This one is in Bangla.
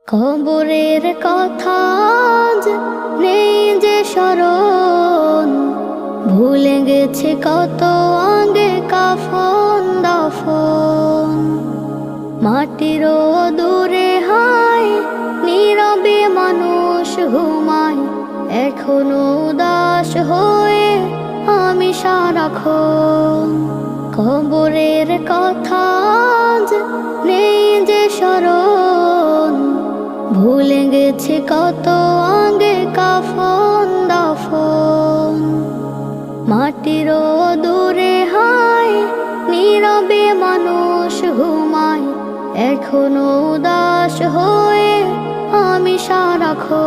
কবরের কথা আজ নেই যে স্মরণ, ভুলে গেছে কত আগে কাফন দাফন। মাটির দূরে হায় নীরবে মানুষ ঘুমায়, এখনো উদাস হয়ে আমি সারাক্ষণ। কবরের কথা আজ নেই যে স্মরণ, ভুলে গেছে কত আগে কাফন দাফন। মাটির দূরে হায় নীরবে মানুষ ঘুমায়, এখনো উদাস হয়ে আমি সারাক্ষণ।